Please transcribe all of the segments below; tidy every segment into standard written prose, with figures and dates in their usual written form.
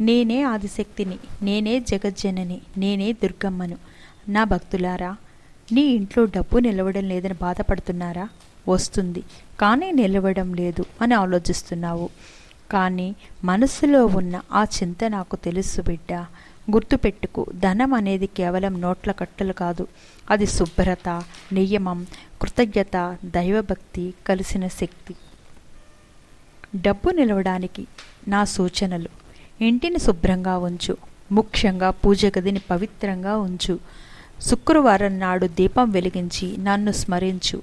నేనే ఆదిశక్తిని, నేనే జగజ్జనని, నేనే దుర్గమ్మను. నా భక్తులారా, నీ ఇంట్లో డబ్బు నిలవడం లేదని బాధపడుతున్నారా? వస్తుంది, కానీ నిలవడం లేదు అని ఆలోచిస్తున్నావు. కానీ మనసులో ఉన్న ఆ చింత నాకు తెలుసు బిడ్డ. గుర్తుపెట్టుకు, ధనం అనేది కేవలం నోట్ల కట్టలు కాదు. అది శుభ్రత, నియమం, కృతజ్ఞత, దైవభక్తి కలిసిన శక్తి. డబ్బు నిలవడానికి నా సూచనలు: ఇంటిని శుభ్రంగా ఉంచు, ముఖ్యంగా పూజ గదిని పవిత్రంగా ఉంచు. శుక్రవారం నాడు దీపం వెలిగించి నన్ను స్మరించు.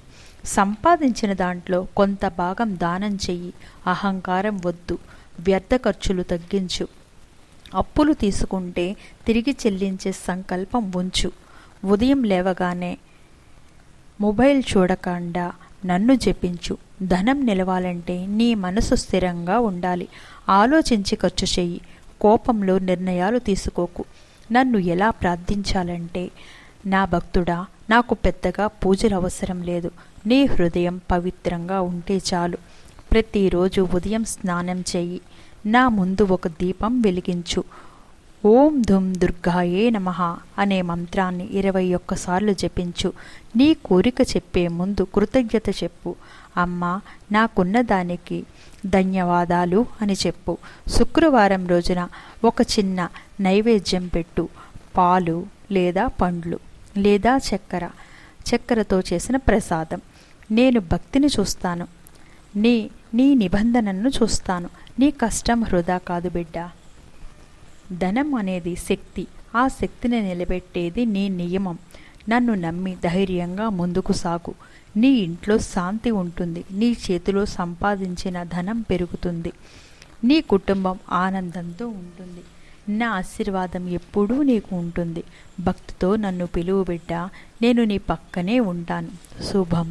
సంపాదించిన దాంట్లో కొంత భాగం దానం చెయ్యి. అహంకారం వద్దు. వ్యర్థ ఖర్చులు తగ్గించు. అప్పులు తీసుకుంటే తిరిగి చెల్లించే సంకల్పం ఉంచు. ఉదయం లేవగానే మొబైల్ చూడకుండా నన్ను జపించు. ధనం నిలవాలంటే నీ మనసు స్థిరంగా ఉండాలి. ఆలోచించి ఖర్చు చెయ్యి. కోపంలో నిర్ణయాలు తీసుకోకు. నన్ను ఎలా ప్రార్థించాలంటే, నా భక్తుడా, నాకు పెద్దగా పూజలు అవసరం లేదు. నీ హృదయం పవిత్రంగా ఉంటే చాలు. ప్రతిరోజు ఉదయం స్నానం చెయ్యి. నా ముందు ఒక దీపం వెలిగించు. ఓం ధుం దుర్గాయే నమః అనే మంత్రాన్ని 21 సార్లు జపించు. నీ కోరిక చెప్పే ముందు కృతజ్ఞత చెప్పు. అమ్మా, నాకున్న దానికి ధన్యవాదాలు అని చెప్పు. శుక్రవారం రోజున ఒక చిన్న నైవేద్యం పెట్టు. పాలు లేదా పండ్లు లేదా చక్కెరతో చేసిన ప్రసాదం. నేను భక్తిని చూస్తాను, నీ నిబంధనను చూస్తాను. నీ కష్టం వృధా కాదు బిడ్డ. ధనం అనేది శక్తి. ఆ శక్తిని నిలబెట్టేది నీ నియమం. నన్ను నమ్మి ధైర్యంగా ముందుకు సాగు. నీ ఇంట్లో శాంతి ఉంటుంది. నీ చేతిలో సంపాదించిన ధనం పెరుగుతుంది. నీ కుటుంబం ఆనందంతో ఉంటుంది. నా ఆశీర్వాదం ఎప్పుడూ నీకు ఉంటుంది. భక్తితో నన్ను పిలువు బిడ్డ. నేను నీ పక్కనే ఉంటాను. శుభం.